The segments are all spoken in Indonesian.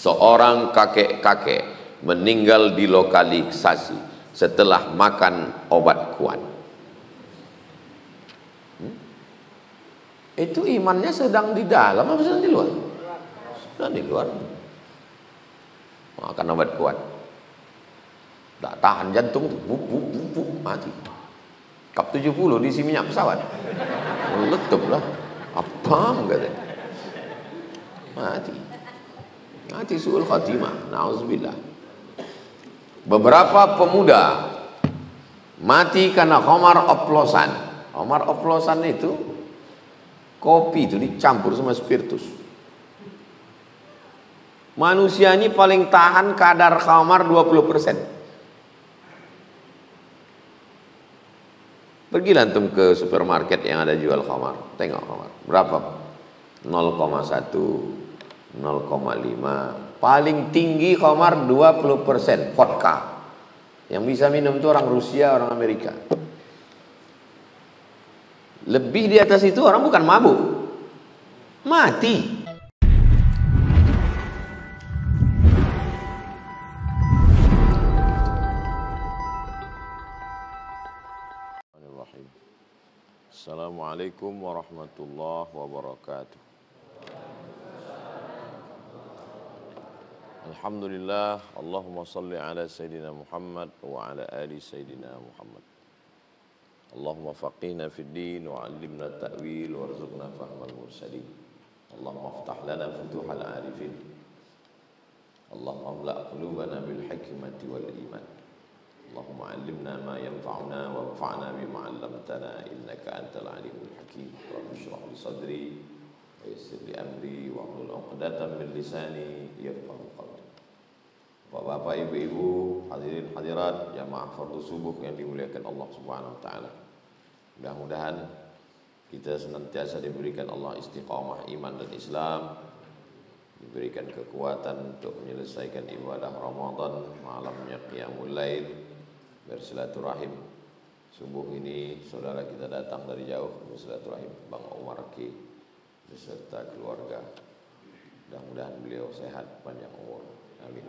Seorang kakek-kakek meninggal di lokalisasi setelah makan obat kuat. Itu imannya sedang di dalam apa sedang di luar? Sedang di luar. Makan obat kuat. Tak tahan jantung, mati. Kap 70 diisi minyak pesawat. Meletup lah. Apa katanya? Mati. Mati suul khatimah. Nauzubillah. Beberapa pemuda mati karena khamar oplosan. Khamar oplosan itu kopi itu dicampur sama spiritus. Manusia ini paling tahan kadar khamar 20%. Pergilah antum ke supermarket yang ada jual khamar, tengok khamar. Berapa? 0,1, 0,5. Paling tinggi khamar 20%, vodka. Yang bisa minum itu orang Rusia, orang Amerika. Lebih di atas itu orang bukan mabuk, mati. Assalamualaikum warahmatullahi wabarakatuh. Alhamdulillah, Allahumma salli ala Sayyidina Muhammad wa ala ali Sayyidina Muhammad. Allahumma faqihna fid din wa 'allimna ta'wil warzuqna fahmal mursalin. Allahumma aftah lana futuhal arifin. Allahumma amla' qulubana bil hikmati wal iman. Allahumma 'allimna ma yanfa'una wanfa'na bima 'allamtana innaka antal alimul hakim. Rabbi shrah li sadri wa yassir li amri wa hlul 'uqdatam min lisani yafqahu qawli. Bapak-bapak, ibu-ibu, hadirin hadirat jamaah fardu subuh yang dimuliakan Allah Subhanahu wa taala. Mudah-mudahan kita senantiasa diberikan Allah istiqamah iman dan Islam, diberikan kekuatan untuk menyelesaikan ibadah Ramadan, malamnya qiyamul lail, bersilaturahim. Subuh ini saudara kita datang dari jauh bersilaturahim, Bang Umar Ki beserta keluarga. Mudah-mudahan beliau sehat, panjang umur. Amin.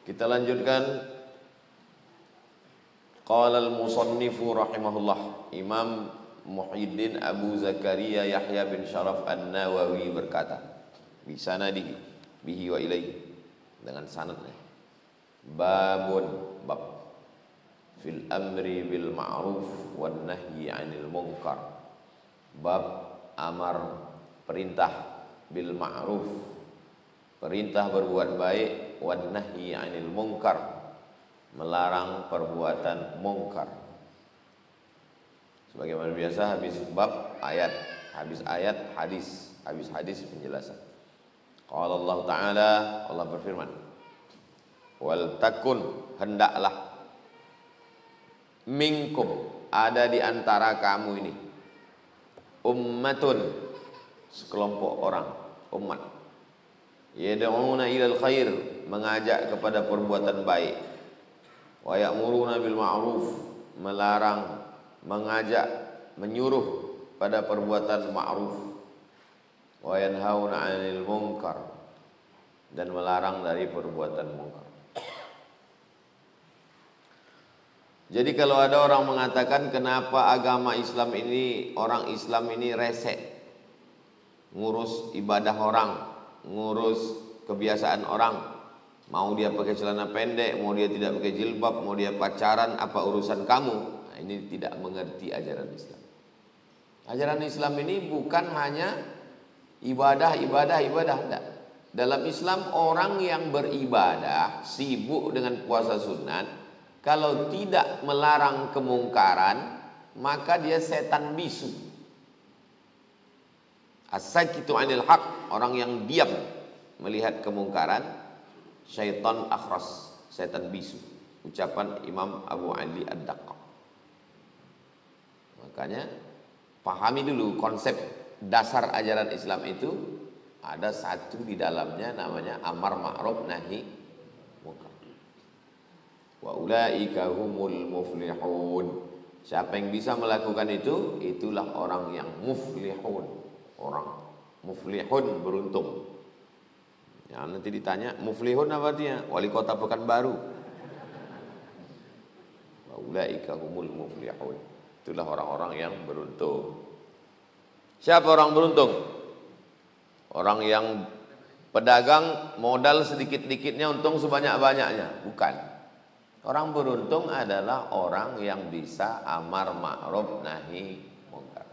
Kita lanjutkan. Qala al-musannifu rahimahullah, Imam Muhyiddin Abu Zakaria Yahya bin Syaraf An-Nawawi berkata, bi sanadihi bihi wa ilaihi, dengan sanadnya. Babun, bab fil amri bil ma'ruf wan nahyi 'anil munkar. Bab amar, perintah, bil ma'ruf, perintah berbuat baik, wan nahyi 'anil munkar, melarang perbuatan mungkar. Sebagaimana biasa habis bab ayat, habis ayat hadis, habis hadis penjelasan. Qala Allah Ta'ala, Allah berfirman, wal takun, hendaklah, minkum, ada di antara kamu ini, ummatun, sekelompok orang, umat, yad'una ilal khair, mengajak kepada perbuatan baik, wa ya'muruna bil ma'ruf, melarang, mengajak, menyuruh pada perbuatan ma'ruf, wa yanhauna 'anil munkar, dan melarang dari perbuatan munkar. Jadi kalau ada orang mengatakan kenapa agama Islam ini, orang Islam ini resek, ngurus ibadah orang, ngurus kebiasaan orang, mau dia pakai celana pendek, mau dia tidak pakai jilbab, mau dia pacaran, apa urusan kamu? Nah, ini tidak mengerti ajaran Islam. Ajaran Islam ini bukan hanya ibadah, enggak. Dalam Islam orang yang beribadah, sibuk dengan puasa sunat, kalau tidak melarang kemungkaran, maka dia setan bisu. As-sakitu 'anil haq, orang yang diam melihat kemungkaran, syaitan akhras, setan bisu. Ucapan Imam Abu Ali Ad-Daqqaq. Makanya pahami dulu konsep dasar ajaran Islam itu, ada satu di dalamnya namanya amar ma'ruf nahi munkar. Wa ulaika humul muflihun. Siapa yang bisa melakukan itu, itulah orang yang muflihun. Orang muflihun, beruntung. Ya, nanti ditanya, muflihun apa artinya? Wali kota Pekanbaru. Ulaika humul muflihun. Itulah orang-orang yang beruntung. Siapa orang beruntung? Orang yang pedagang modal sedikit-dikitnya untung sebanyak-banyaknya. Bukan. Orang beruntung adalah orang yang bisa amar ma'ruf nahi mungkar.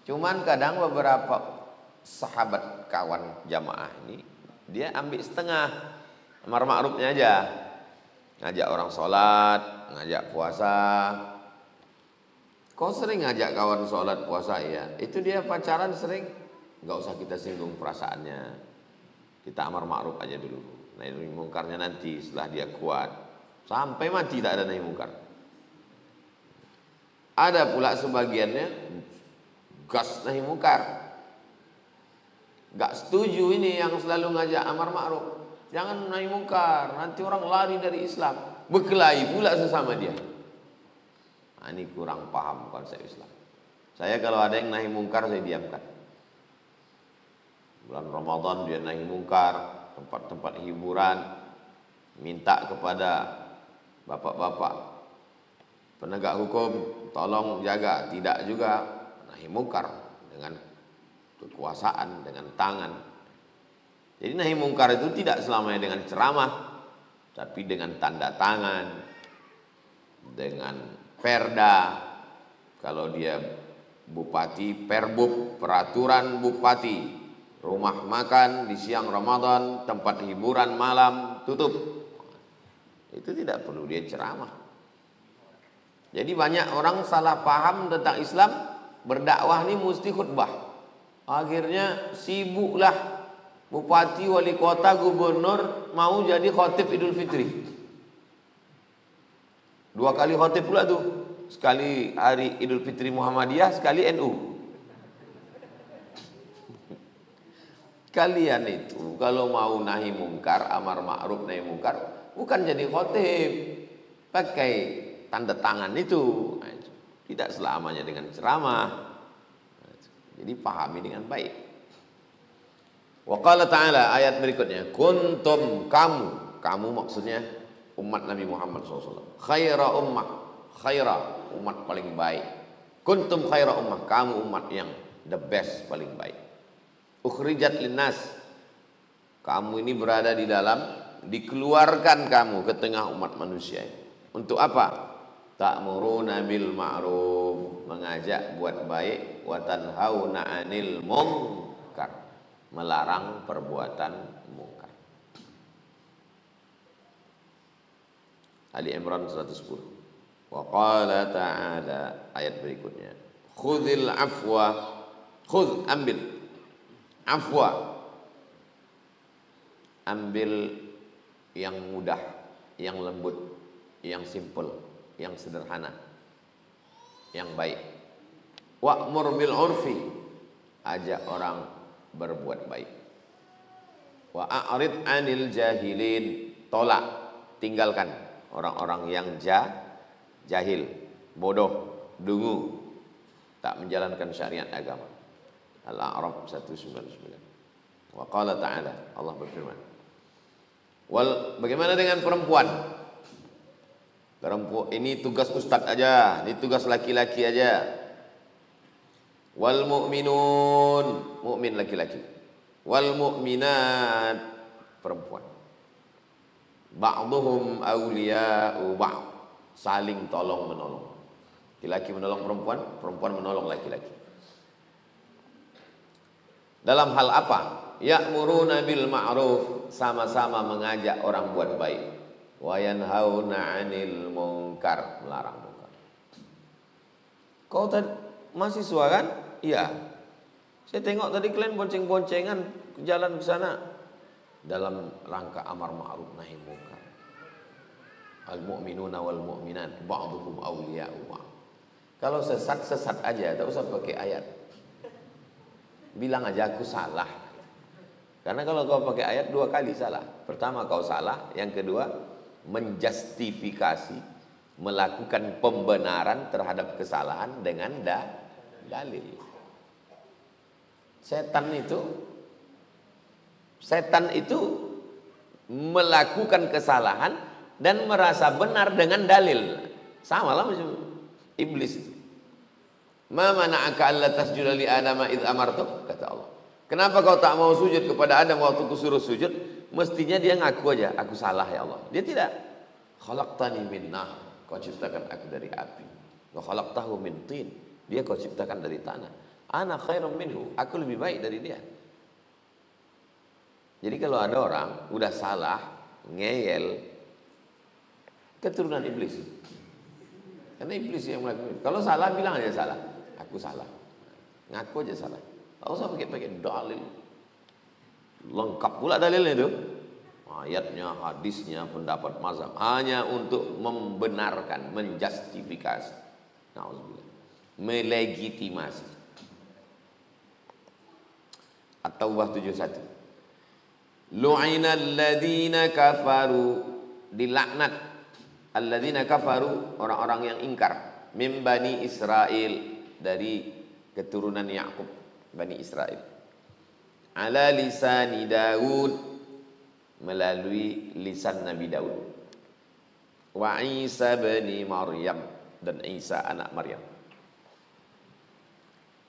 Cuman kadang beberapa sahabat kawan jamaah ini dia ambil setengah amar ma'rufnya aja. Ngajak orang sholat, ngajak puasa. Kau sering ngajak kawan sholat puasa ya? Itu dia pacaran sering. Nggak usah kita singgung perasaannya. Kita amar ma'ruf aja dulu. Nahi mungkarnya nanti setelah dia kuat. Sampai mati tak ada nahi mungkar. Ada pula sebagiannya gas nahi mungkar. Gak setuju ini yang selalu ngajak amar ma'ruf. Jangan nahi mungkar, nanti orang lari dari Islam. Berkelahi pula sesama dia. Nah, ini kurang paham konsep Islam. Saya kalau ada yang nahi mungkar saya diamkan. Bulan Ramadan dia nahi mungkar, tempat-tempat hiburan, minta kepada bapak-bapak penegak hukum tolong jaga, tidak juga nahi mungkar dengan kekuasaan, dengan tangan. Jadi nahi mungkar itu tidak selamanya dengan ceramah, tapi dengan tanda tangan, dengan perda. Kalau dia bupati, perbub, peraturan bupati, rumah makan di siang Ramadan, tempat hiburan malam tutup. Itu tidak perlu dia ceramah. Jadi banyak orang salah paham tentang Islam, berdakwah ini mesti khutbah. Akhirnya sibuklah bupati, wali kota, gubernur mau jadi khotib Idul Fitri. 2 kali khotib pula tuh. Sekali hari Idul Fitri Muhammadiyah, sekali NU. Kalian itu kalau mau nahi mungkar, amar ma'ruf nahi mungkar, bukan jadi khotib. Pakai tanda tangan itu. Tidak selamanya dengan ceramah. Jadi pahami dengan baik. Wa qala ta'ala, ayat berikutnya, kuntum, kamu maksudnya umat Nabi Muhammad SAW. Khaira ummah, khaira, umat paling baik. Kuntum khaira ummah, kamu umat yang the best, paling baik. Ukhrijat linnas, kamu ini berada di dalam, dikeluarkan kamu ke tengah umat manusia. Untuk apa? Ta'muruna bil ma'ruf, mengajak buat baik, wa tanhauna 'anil munkar, melarang perbuatan mungkar. Ali Imran 110. Wa qala ta'ala, ayat berikutnya, khudhil afwa, khudh, ambil, afwa, ambil yang mudah, yang lembut, yang simple, yang sederhana, yang baik. Wa'mur bil urfi, ajak orang berbuat baik. Wa a'rid 'anil jahilin, tolak, tinggalkan orang-orang yang jahil, bodoh, dungu, tak menjalankan syariat agama. Al-A'raf 199. Wa qala ta'ala, Allah berfirman, bagaimana dengan perempuan? Perempuan ini tugas ustadz aja, ini tugas laki-laki aja. Wal mu'minun, mukmin laki-laki. Wal mu'minat, perempuan. Ba'duhum awliya'u ba'd, saling tolong menolong. Laki-laki menolong perempuan, perempuan menolong laki-laki. Dalam hal apa? Ya'muruna bil ma'ruf, sama-sama mengajak orang buat baik. Wa yanhauna 'anil munkar, melarang munkar. Kau mahasiswa kan? Iya. Saya tengok tadi kalian bonceng-boncengan jalan ke sana dalam rangka amar ma'ruf nahi munkar. Al mu'minuna wal mu'minat ba'duhum awliya'u ba'd. Kalau sesat aja, tak usah pakai ayat. Bilang aja aku salah. Karena kalau kau pakai ayat 2 kali salah. Pertama kau salah, yang kedua menjustifikasi, melakukan pembenaran terhadap kesalahan dengan dalil. Setan itu melakukan kesalahan dan merasa benar dengan dalil. Sama lah macam iblis itu. Ma mana'aka alla tasjuda li Adama id amartuk, kata Allah. Kenapa kau tak mau sujud kepada Adam waktu kusuruh sujud? Mestinya dia ngaku aja, aku salah ya Allah. Dia tidak. Khalaqtani min nar, kau ciptakan aku dari api. Wa khalaqtahu min tin, dia kau ciptakan dari tanah. Ana khairum minhu, aku lebih baik dari dia. Jadi kalau ada orang udah salah, ngeyel, keturunan iblis. Karena iblis yang melakukan. Kalau salah bilang aja salah, aku salah. Ngaku aja salah. Tak usah pakai dalil. Lengkap pula dalilnya itu. Ayatnya, hadisnya, pendapat mazhab. Hanya untuk membenarkan, menjustifikasi. Nauzubillah. Melegitimasi. At-Taubah 71. Lu'inal ladzina kafaru, dilaknat alladzina kafaru, orang-orang yang ingkar, min bani Israel, dari keturunan Yakub, Bani Israel, ala lisani Daud, melalui lisan Nabi Daud, wa Isa bin Maryam, dan Isa anak Maryam.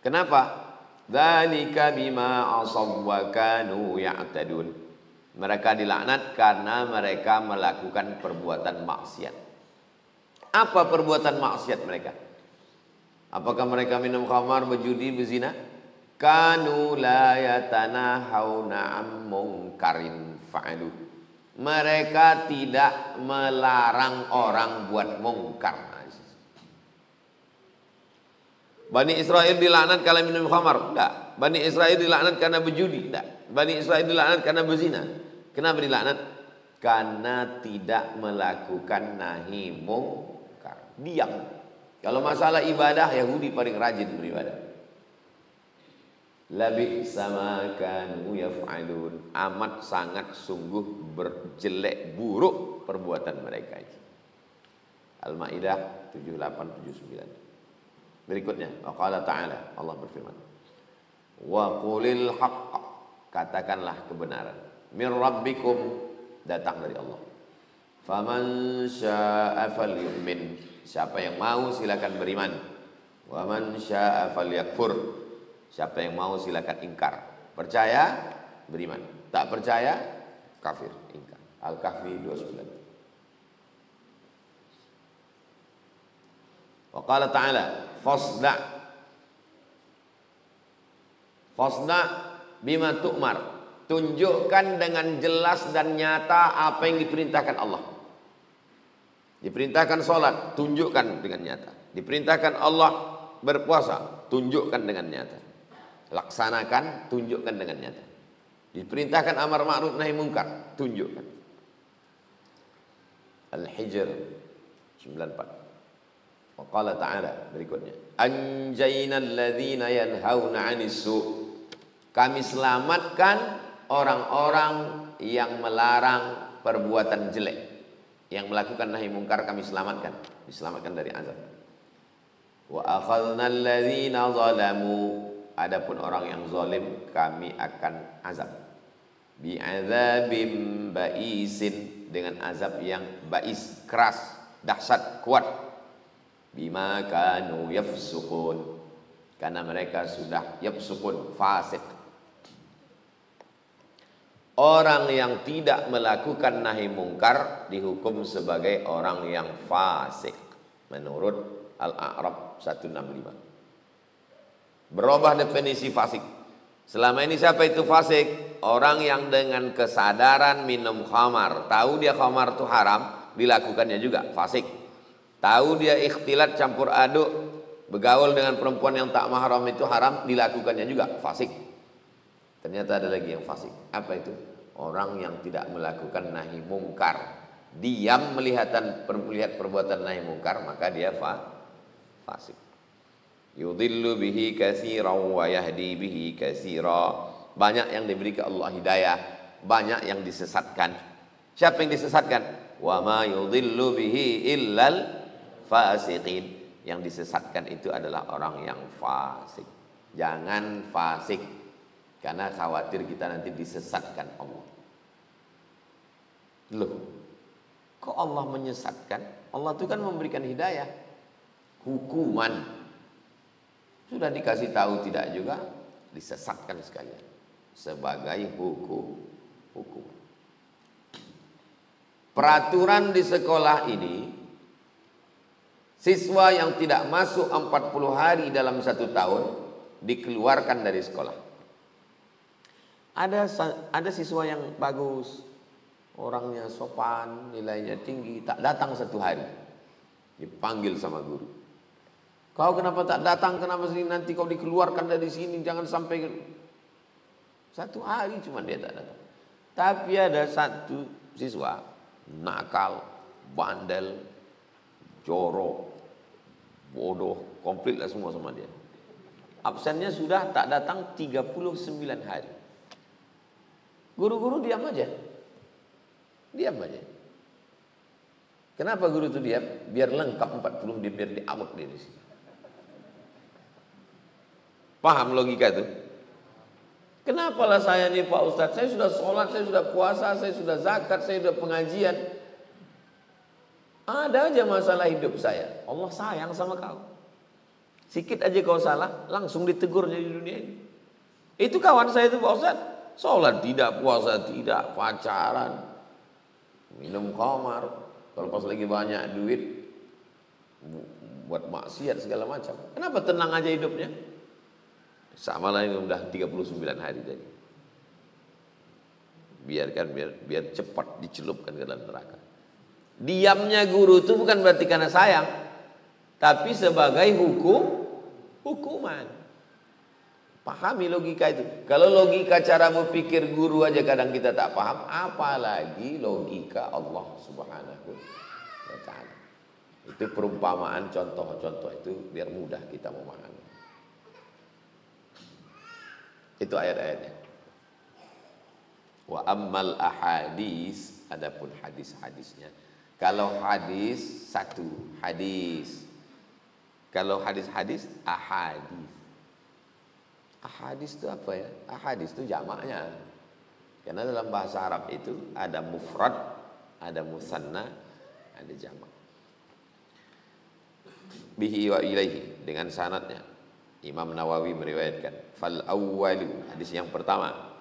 Kenapa? Dzalika bima asaw wa kanu ya'tadun. Mereka dilaknat karena mereka melakukan perbuatan maksiat. Apa perbuatan maksiat mereka? Apakah mereka minum khamar, berjudi, berzina? Kanu la yatanahawna am munkarin fa'alu. Mereka tidak melarang orang buat mungkar. Bani Israel dilaknat karena minum khamar? Tidak. Bani Israel dilaknat karena berjudi? Tidak. Bani Israel dilaknat karena berzina? Kenapa dilaknat? Karena tidak melakukan nahi mungkar. Diam. Kalau masalah ibadah, Yahudi paling rajin beribadah. Labi sama kanu yaf'alun. Amat sangat sungguh berjelek buruk perbuatan mereka itu. Al-Maidah 78-79. Berikutnya, qala ta'ala, Allah berfirman, wa qulil haqq, katakanlah kebenaran, min rabbikum, datang dari Allah. Faman syaa'a falyu'min, siapa yang mau silakan beriman. Wa man syaa'a falyakfur, siapa yang mau silakan ingkar. Percaya, beriman. Tak percaya, kafir, ingkar. Al-Kahfi 29. Wa qala ta'ala, fasda' bima tu'mar, tunjukkan dengan jelas dan nyata apa yang diperintahkan Allah. Diperintahkan sholat, tunjukkan dengan nyata. Diperintahkan Allah berpuasa, tunjukkan dengan nyata. Laksanakan, tunjukkan dengan nyata. Diperintahkan amar ma'ruf nahi mungkar, tunjukkan. Al-Hijr 94. Wa qala ta'ala, berikutnya, anjaynal ladzina yanhauna 'anis su', kami selamatkan orang-orang yang melarang perbuatan jelek, yang melakukan nahi mungkar kami selamatkan, diselamatkan dari azab. Wa akhadnal ladzina zalamu, adapun orang yang zalim kami akan azab, bi'adzabim ba'isin, dengan azab yang ba'is, keras, dahsyat, kuat. Bima kanu yafsukun, karena mereka sudah yafsukun, fasik. Orang yang tidak melakukan nahi mungkar dihukum sebagai orang yang fasik menurut Al-A'raf 165. Berubah definisi fasik. Selama ini siapa itu fasik? Orang yang dengan kesadaran minum khamar, tahu dia khamar itu haram, dilakukannya juga, fasik. Tahu dia ikhtilat, campur aduk, bergaul dengan perempuan yang tak mahram itu haram, dilakukannya juga, fasik. Ternyata ada lagi yang fasik. Apa itu? Orang yang tidak melakukan nahi mungkar, diam melihat perbuatan nahi mungkar, maka dia fasik. Yudhillu bihi katsiran wa yahdi bihi katsira. Banyak yang diberi ke Allah hidayah, banyak yang disesatkan. Siapa yang disesatkan? Wa ma yudhillu bihi illal fasiqin. Yang disesatkan itu adalah orang yang fasik. Jangan fasik, karena khawatir kita nanti disesatkan Allah. Loh, kok Allah menyesatkan? Allah itu kan memberikan hidayah. Hukuman. Sudah dikasih tahu tidak juga, disesatkan sekalian. Sebagai hukum. Peraturan di sekolah ini, siswa yang tidak masuk 40 hari dalam 1 tahun dikeluarkan dari sekolah. Ada siswa yang bagus, orangnya sopan, nilainya tinggi, tak datang 1 hari. Dipanggil sama guru. Kau kenapa tak datang? Kenapa sini? Nanti kau dikeluarkan dari sini. Jangan sampai 1 hari cuma dia tak datang. Tapi ada 1 siswa nakal, bandel, jorok, bodoh, komplit lah semua sama dia. Absennya sudah tak datang 39 hari. Guru-guru diam aja. Diam aja. Kenapa guru itu diam? Biar lengkap 40, dia biar diamuk dia di sini. Paham logika itu? Kenapalah saya nih Pak Ustadz, saya sudah sholat, saya sudah puasa, saya sudah zakat, saya sudah pengajian. Ada aja masalah hidup saya. Allah sayang sama kau. Sikit aja kau salah, langsung ditegurnya di dunia ini. Itu kawan saya itu Pak Ustadz. Sholat tidak, puasa tidak, pacaran, minum khamar. Kalau pas lagi banyak duit, buat maksiat segala macam. Kenapa tenang aja hidupnya? Sama lah yang udah 39 hari tadi. Biarkan biar cepat dicelupkan ke dalam neraka. Diamnya guru itu bukan berarti karena sayang, tapi sebagai hukuman. Pahami logika itu. Kalau logika cara berpikir guru aja kadang kita tak paham, apalagi logika Allah Subhanahu wa ta'ala. Itu perumpamaan, contoh-contoh itu biar mudah kita memahami. Itu ayat-ayatnya. Wa ammal ahadis, adapun hadis-hadisnya. Kalau hadis 1 hadis. Kalau hadis-hadis ahadis. Ahadis itu apa ya? Ahadis itu jamaknya. Karena dalam bahasa Arab itu ada mufrad, ada musanna, ada jamak. Bihi wa ilaihi, dengan sanadnya. Imam Nawawi meriwayatkan, fal awwalu, hadis yang pertama.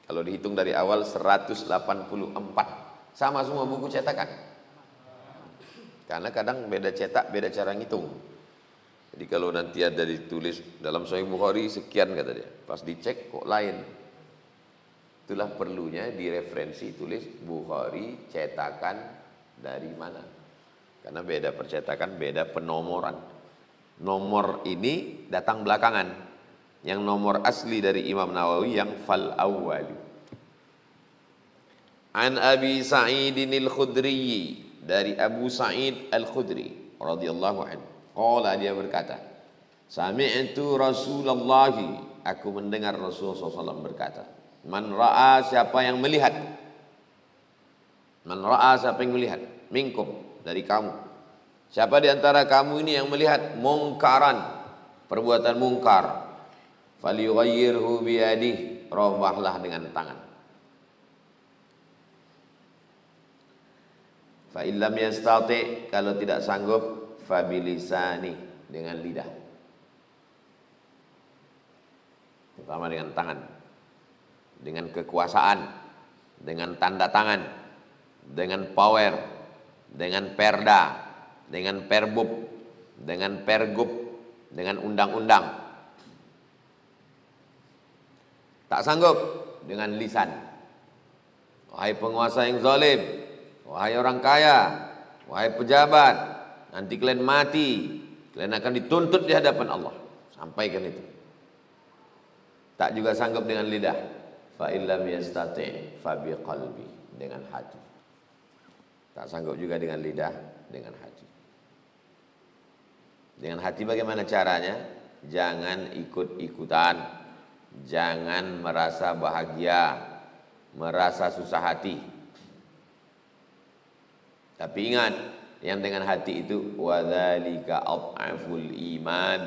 Kalau dihitung dari awal 184. Sama semua buku cetakan. Karena kadang beda cetak, beda cara ngitung. Jadi kalau nanti ada ditulis dalam Sahih Bukhari sekian kata dia, pas dicek kok lain. Itulah perlunya direferensi tulis Bukhari cetakan dari mana. Karena beda percetakan, beda penomoran. Nomor ini datang belakangan. Yang nomor asli dari Imam Nawawi yang fal awwali. An Abi Sa'idin al-Khudri, dari Abu Sa'id al-Khudri radhiyallahu anhu. Qala, dia berkata, sami'tu Rasulullah, aku mendengar Rasulullah SAW berkata, man ra'a, siapa yang melihat, man ra'a, siapa yang melihat, minkum, dari kamu, siapa di antara kamu ini yang melihat mungkaran, perbuatan mungkar, falyughayyirhu biyadihi, robahlah dengan tangan. Fa illam yastati, kalau tidak sanggup, fabilisani, dengan lidah. Pertama dengan tangan, dengan kekuasaan, dengan tanda tangan, dengan power, dengan perda, dengan perbub, dengan pergub, dengan undang-undang. Tak sanggup, dengan lisan. Wahai penguasa yang zalim, wahai orang kaya, wahai pejabat, nanti kalian mati, kalian akan dituntut di hadapan Allah. Sampaikan itu. Tak juga sanggup dengan lidah. Fa illam yastati' fa biqalbi, dengan hati. Tak sanggup juga dengan lidah, dengan hati. Dengan hati bagaimana caranya? Jangan ikut-ikutan. Jangan merasa bahagia, merasa susah hati. Tapi ingat, yang dengan hati itu wadzalika adhaful iman,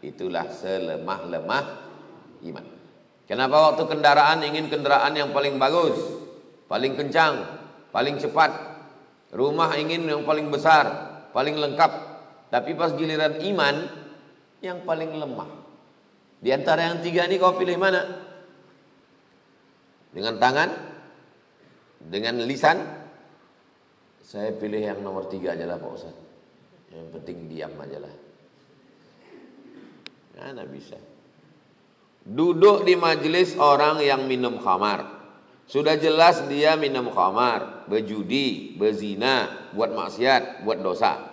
itulah selemah-lemah iman. Kenapa waktu kendaraan ingin kendaraan yang paling bagus, paling kencang, paling cepat, rumah ingin yang paling besar, paling lengkap, tapi pas giliran iman yang paling lemah. Di antara yang tiga ini kau pilih mana? Dengan tangan, dengan lisan? Saya pilih yang nomor tiga aja lah Pak Ustaz. Yang penting diam aja lah. Mana bisa. Duduk di majelis orang yang minum khamar. Sudah jelas dia minum khamar, berjudi, berzina, buat maksiat, buat dosa.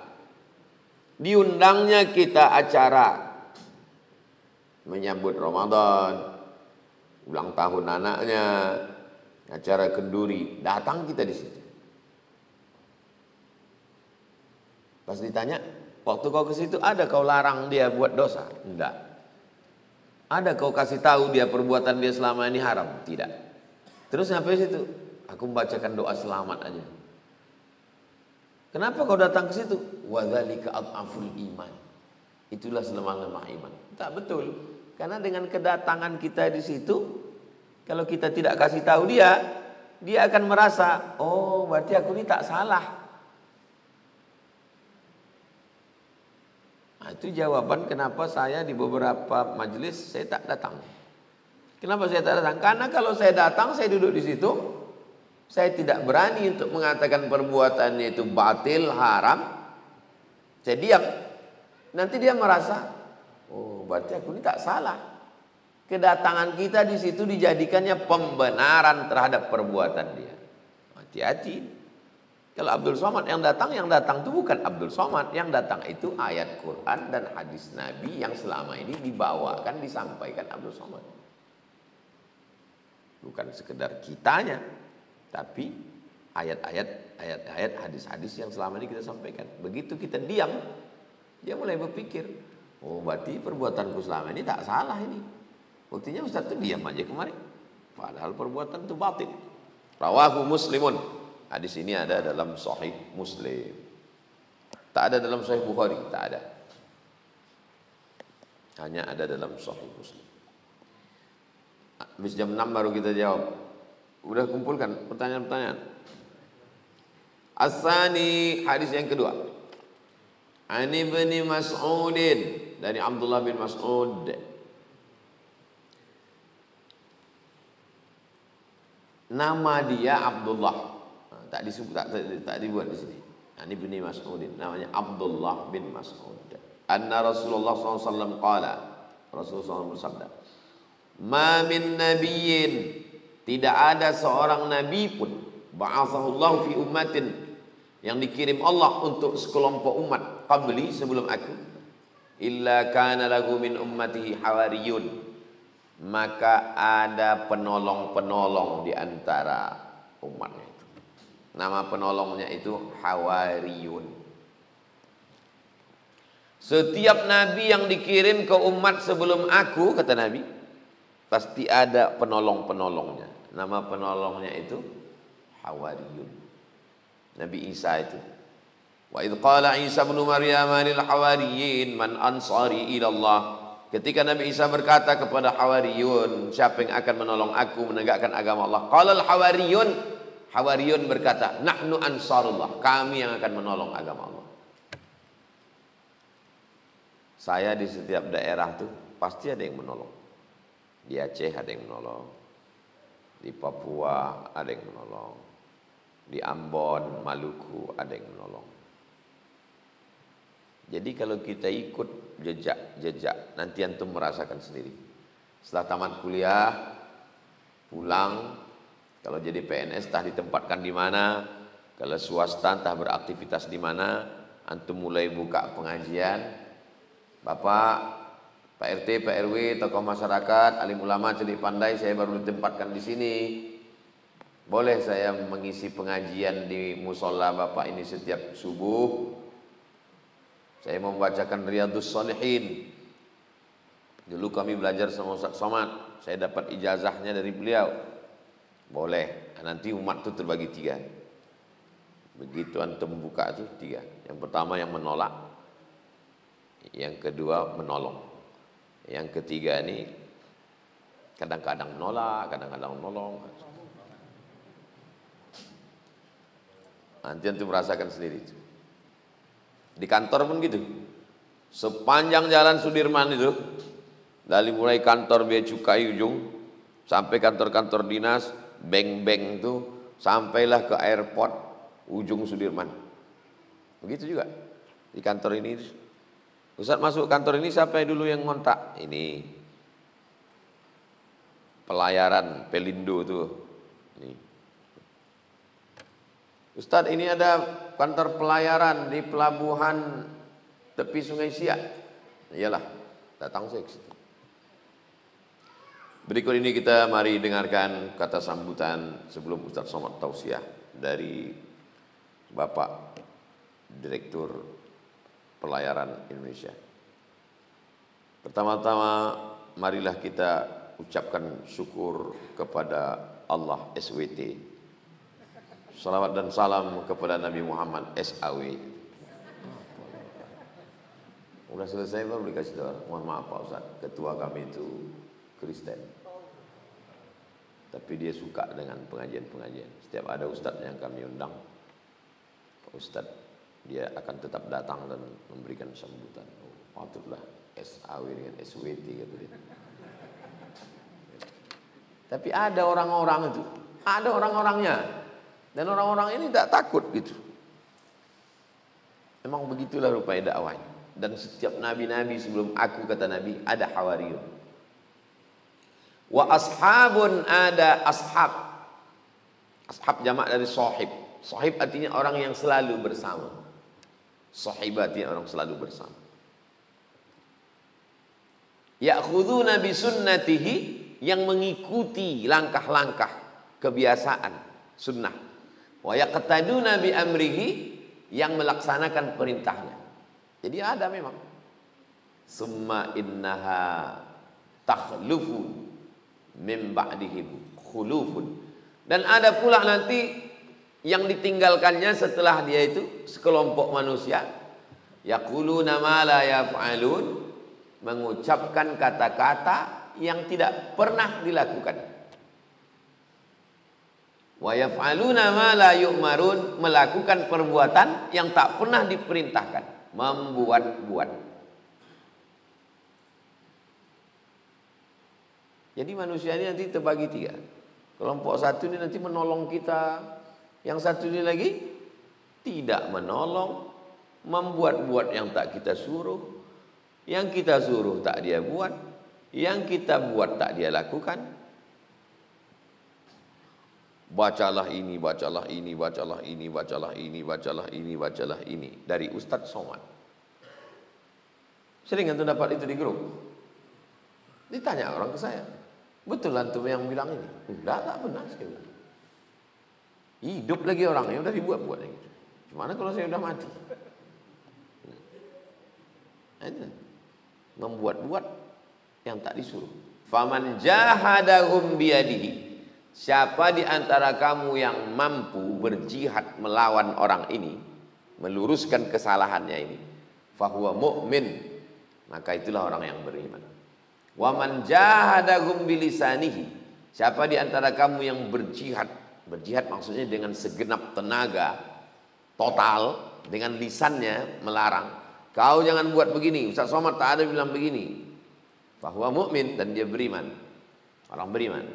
Diundangnya kita acara menyambut Ramadan, ulang tahun anaknya, acara kenduri, datang kita di situ. Pas ditanya, waktu kau ke situ ada kau larang dia buat dosa? Enggak. Ada kau kasih tahu dia perbuatan dia selama ini haram? Tidak. Terus sampai situ, aku membacakan doa selamat aja. Kenapa kau datang ke situ? Wadzalika adhaful iman. Itulah selemah-lemah iman. Tak betul. Karena dengan kedatangan kita di situ, kalau kita tidak kasih tahu dia akan merasa, oh berarti aku ini tak salah. Nah, itu jawaban kenapa saya di beberapa majelis saya tak datang. Kenapa saya tak datang? Karena kalau saya datang, saya duduk di situ, saya tidak berani untuk mengatakan perbuatannya itu batil, haram. Saya diam. Nanti dia merasa, oh berarti aku ini tak salah. Kedatangan kita di situ dijadikannya pembenaran terhadap perbuatan dia. Hati-hati. Kalau Abdul Somad yang datang itu bukan Abdul Somad. Yang datang itu ayat Quran dan hadis Nabi yang selama ini dibawakan, disampaikan Abdul Somad. Bukan sekedar kitanya, tapi ayat-ayat, hadis-hadis yang selama ini kita sampaikan. Begitu kita diam, dia mulai berpikir, oh berarti perbuatanku selama ini tak salah ini. Buktinya Ustaz itu diam aja kemarin. Padahal perbuatan itu batil. Rawahu Muslimun. Hadis ini ada dalam Sahih Muslim. Tak ada dalam Sahih Bukhari, tak ada. Hanya ada dalam Sahih Muslim. Habis jam 6 baru kita jawab. Udah kumpulkan pertanyaan-pertanyaan. As-sani, hadis yang kedua. Ani bin Mas'udin, dari Abdullah bin Mas'ud. Nama dia Abdullah. Tak disebut, tak dibuat di sini. Ani bin Mas'udin, namanya Abdullah bin Mas'ud. Anna Rasulullah SAW qala, Rasulullah SAW bersabda, ma min nabiyyin, tidak ada seorang nabi pun, ba'athahullahu fi ummatin, yang dikirim Allah untuk sekelompok umat qabli, sebelum aku, illa kana lahu min ummatihi hawariyun, maka ada penolong-penolong di antara umatnya itu. Nama penolongnya itu hawariyun. Setiap nabi yang dikirim ke umat sebelum aku, kata Nabi, pasti ada penolong-penolongnya. Nama penolongnya itu hawariyun. Nabi Isa itu. Wa idh qala Isa ibn Maryam lil hawariyin man ansari ila Allah. Ketika Nabi Isa berkata kepada hawariyun, siapa yang akan menolong aku menegakkan agama Allah? Qala al hawariyun, hawariyun berkata, nahnu ansarullah, kami yang akan menolong agama Allah. Saya di setiap daerah tuh pasti ada yang menolong. Di Aceh ada yang menolong, di Papua ada yang menolong, di Ambon, Maluku ada yang menolong. Jadi kalau kita ikut jejak-jejak, nanti antum merasakan sendiri. Setelah tamat kuliah, pulang, kalau jadi PNS entah ditempatkan di mana, kalau swasta entah beraktivitas di mana, antum mulai buka pengajian. Bapak, Pak RT, Pak RW, tokoh masyarakat, alim ulama, cerdik pandai, saya baru ditempatkan di sini. Boleh saya mengisi pengajian di musola Bapak ini setiap subuh? Saya mau membacakan Riyadhus Shalihin. Dulu kami belajar sama Ustaz Somad, saya dapat ijazahnya dari beliau. Boleh, nanti umat itu terbagi 3. Begitu antum buka itu 3. Yang pertama yang menolak, yang kedua menolong, yang ketiga ini kadang-kadang menolak, kadang-kadang menolong. Nanti antum merasakan sendiri. Di kantor pun gitu. Sepanjang jalan Sudirman itu, dari mulai kantor Bea Cukai ujung sampai kantor-kantor dinas, bank-bank itu, sampailah ke airport ujung Sudirman. Begitu juga di kantor ini. Ustaz masuk kantor ini, siapa dulu yang ngontak? Ini pelayaran Pelindo tuh. Ini. Ustaz, ini ada kantor pelayaran di pelabuhan tepi Sungai Siak. Iyalah, datang saya ke situ. Berikut ini kita mari dengarkan kata sambutan sebelum Ustaz Somad tausiah dari Bapak Direktur Pelayaran Indonesia. Pertama-tama marilah kita ucapkan syukur kepada Allah SWT. Salawat dan salam kepada Nabi Muhammad SAW. Udah selesai baru dikasih tahu. Mohon maaf Pak Ustaz, ketua kami itu Kristen. Tapi dia suka dengan pengajian-pengajian. Setiap ada ustadz yang kami undang, ustadz dia akan tetap datang dan memberikan sambutan. Oh, patutlah SAW dengan SWT kata dia. Tapi ada orang-orang itu, ada orang-orangnya, dan orang-orang ini tidak takut gitu. Memang begitulah rupanya dakwahnya. Dan setiap nabi-nabi sebelum aku, kata Nabi, ada hawariyun. Wa ashabun, ada ashab. Ashab jamak dari sahib. Sahib artinya orang yang selalu bersama. Sahib artinya orang selalu bersama. Ya'khuduna bi sunnatihi, yang mengikuti langkah-langkah kebiasaan sunnah. Wa yaqtaduna bi amrihi, yang melaksanakan perintahnya. Jadi ada memang. Summa innaha takhlufu min ba'dihim khulufun. Dan ada pula nanti yang ditinggalkannya setelah dia itu sekelompok manusia. Yaquluna ma la yaf'alun, mengucapkan kata-kata yang tidak pernah dilakukan. Wa yaf'aluna ma la yu'marun, melakukan perbuatan yang tak pernah diperintahkan. Membuat-buat. Jadi manusia ini nanti terbagi tiga. Kelompok satu ini nanti menolong kita, yang satu ini lagi tidak menolong, membuat-buat yang tak kita suruh, yang kita suruh tak dia buat, yang kita buat tak dia lakukan. Bacalah ini, bacalah ini, bacalah ini, bacalah ini, bacalah ini, bacalah ini. Dari Ustaz Somad. Sering antum dapat itu di grup. Ditanya orang ke saya, betul antum yang bilang ini? Enggak, tak benar saya bilang. Hidup lagi orangnya, udah dibuat-buat yang itu. Gimana kalau saya udah mati? Membuat-buat yang tak disuruh. Faman jahadahum biyadihi, siapa di antara kamu yang mampu berjihad melawan orang ini, meluruskan kesalahannya ini, fahuwa mu'min, maka itulah orang yang beriman. Wa man jahadahum bilisanihi, siapa di antara kamu yang berjihad, berjihad maksudnya dengan segenap tenaga, total, dengan lisannya melarang, kau jangan buat begini, Ustaz Somad tak ada bilang begini, fahuwa mu'min, dan dia beriman, orang beriman.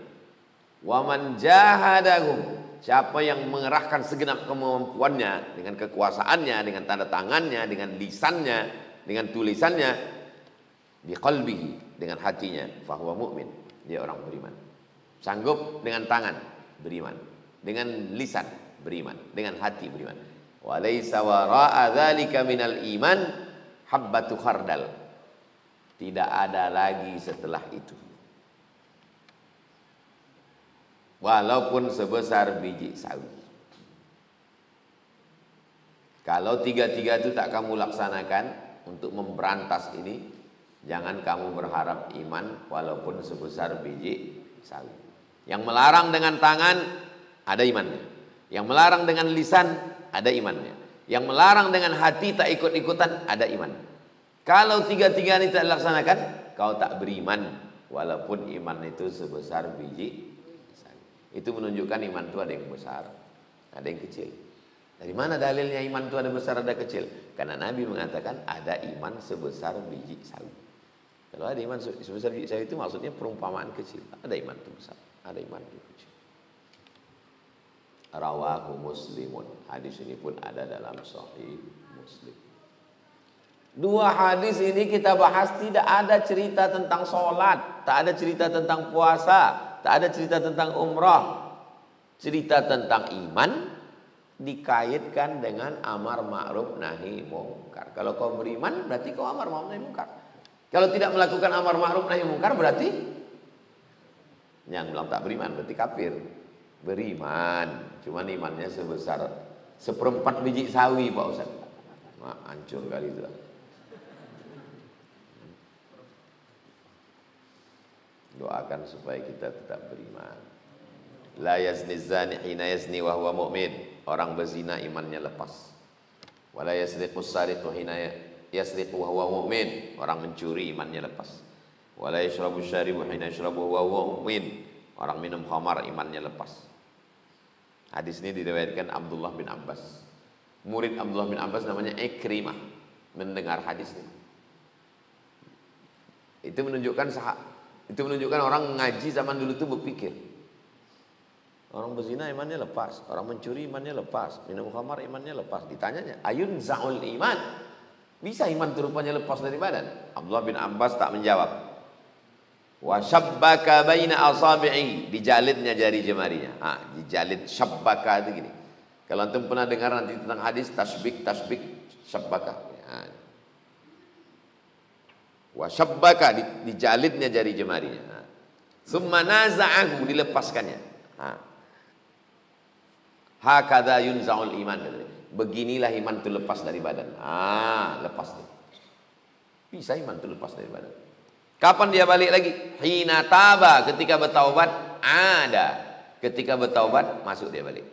Wa man jahadahum, siapa yang mengerahkan segenap kemampuannya, dengan kekuasaannya, dengan tanda tangannya, dengan lisannya, dengan tulisannya, biqalbihi, dengan hatinya, fahuwa mu'min, dia orang beriman. Sanggup dengan tangan, beriman, dengan lisan, beriman, dengan hati, beriman. Wa laisa wara'a dzalika minal iman habbatu khardal, tidak ada lagi setelah itu, walaupun sebesar biji sawi. Kalau tiga-tiga itu tak kamu laksanakan untuk memberantas ini, jangan kamu berharap iman walaupun sebesar biji sawi. Yang melarang dengan tangan, ada imannya. Yang melarang dengan lisan, ada imannya. Yang melarang dengan hati, tak ikut-ikutan, ada iman. Kalau tiga-tiga ini tak dilaksanakan, kau tak beriman walaupun iman itu sebesar biji. Itu menunjukkan iman itu ada yang besar, ada yang kecil. Dari mana dalilnya iman itu ada besar ada kecil? Karena Nabi mengatakan ada iman sebesar biji sawi. Kalau ada iman sebesar biji sawi itu maksudnya perumpamaan kecil. Ada iman itu besar, ada iman itu kecil. Rawahu Muslimun. Hadis ini pun ada dalam Sahih Muslim. Dua hadis ini kita bahas, tidak ada cerita tentang sholat, tak ada cerita tentang puasa, tak ada cerita tentang umrah. Cerita tentang iman dikaitkan dengan amar ma'ruf nahi mungkar. Kalau kau beriman berarti kau amar ma'ruf nahi mungkar. Kalau tidak melakukan amar ma'ruf nahi mungkar berarti yang bilang tak beriman berarti kafir. Beriman, cuman imannya sebesar seperempat biji sawi Pak Ustaz. Hancur kali itu. Doakan supaya kita tetap beriman. La yazni zani hina yazni wa huwa mu'min. Orang berzina imannya lepas. Wala yasriqus sariqu hina yasriqu wa huwa mu'min. Orang mencuri imannya lepas. Wala yashrabu syaribu hina yashrabu wa huwa mu'min. Orang minum khamar imannya lepas. Hadis ini diriwayatkan Abdullah bin Abbas. Murid Abdullah bin Abbas namanya Ikrimah mendengar hadis ini. Itu menunjukkan orang ngaji zaman dulu itu berpikir. Orang berzina imannya lepas, orang mencuri imannya lepas, minum khamar imannya lepas. Ditanyanya, ayun za'ul iman? Bisa iman itu rupanya lepas dari badan? Abdullah bin Abbas tak menjawab. Wa syabbaka baina asabi'i, dijalidnya jari jemarinya. Dijalid syabbaka itu gini. Kalau antum pernah dengar nanti tentang hadis tasbik syabbaka. Wa syabbaka, dijalidnya jari jemarinya. Tsumma naza'ahu, dilepaskannya. Hakadha yunza'ul iman. Beginilah iman itu lepas dari badan. Lepas itu. Bisa iman itu lepas dari badan. Kapan dia balik lagi? Hina taba, ketika bertaubat. Ada. Ketika bertaubat masuk dia balik.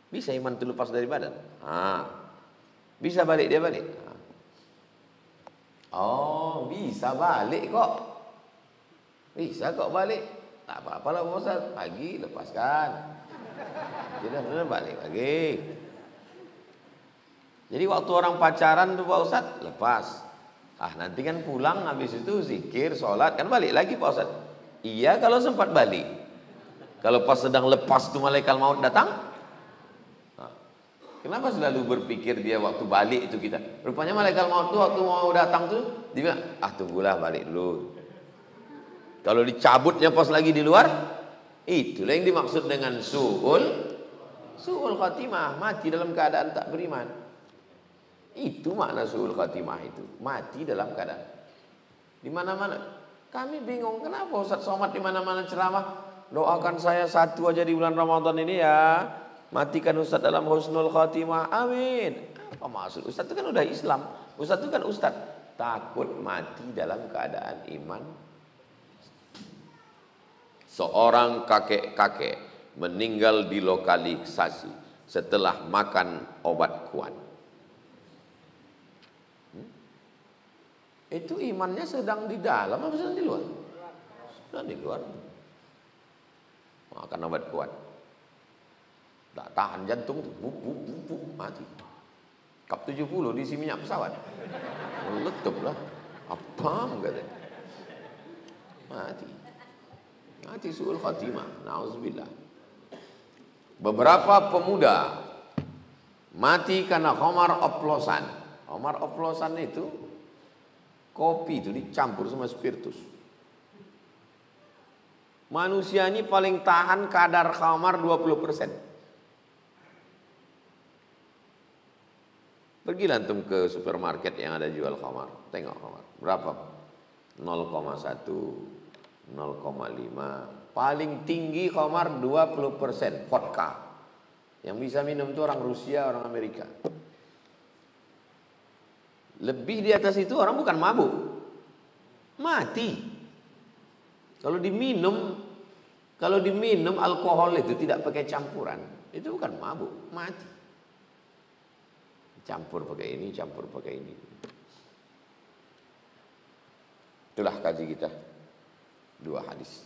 Bisa iman itu lepas dari badan. Bisa balik dia balik. Oh, bisa balik kok. Bisa kok balik. Tak apa-apalah Pak Ustaz, pagi lepaskan. Sudah balik lagi. Jadi waktu orang pacaran tuh Pak Ustaz, lepas. Nanti kan pulang habis itu zikir, sholat, kan balik lagi Pak Ustaz. Iya kalau sempat balik. Kalau pas sedang lepas tuh malaikat maut datang. Kenapa selalu berpikir dia waktu balik itu kita? Rupanya malaikat maut tuh waktu mau datang tuh, dia bilang, tunggulah balik dulu. Kalau dicabutnya pas lagi di luar, itulah yang dimaksud dengan su'ul khatimah, mati dalam keadaan tak beriman. Itu makna su'ul khatimah itu, mati dalam keadaan. Di mana-mana kami bingung kenapa Ustaz Somad di mana-mana ceramah, doakan saya satu aja di bulan Ramadan ini ya, matikan Ustaz dalam husnul khatimah, amin. Apa maksud Ustaz itu kan udah Islam, Ustaz itu kan Ustaz, takut mati dalam keadaan iman. Seorang kakek-kakek meninggal di lokalisasi setelah makan obat kuat. Itu imannya sedang di dalam atau sedang di luar? Sedang di luar. Makan obat kuat. Tak tahan jantung tuh, mati. Kap 70 diisi minyak pesawat. Meletup lah. Apa katanya? Mati su'ul khatimah. Na'udzubillah. Beberapa pemuda mati karena khamar oplosan. Khamar oplosan itu kopi itu dicampur sama spiritus. Manusia ini paling tahan kadar khamar 20%. Pergilah antum ke supermarket yang ada jual khamar, tengok khamar. Berapa? 0,1, 0,5. Paling tinggi khamar 20%, vodka. Yang bisa minum itu orang Rusia, orang Amerika. Lebih di atas itu orang bukan mabuk, mati. Kalau diminum alkohol itu tidak pakai campuran, itu bukan mabuk, mati. Campur pakai ini, campur pakai ini. Itulah kaji kita. 2 hadis.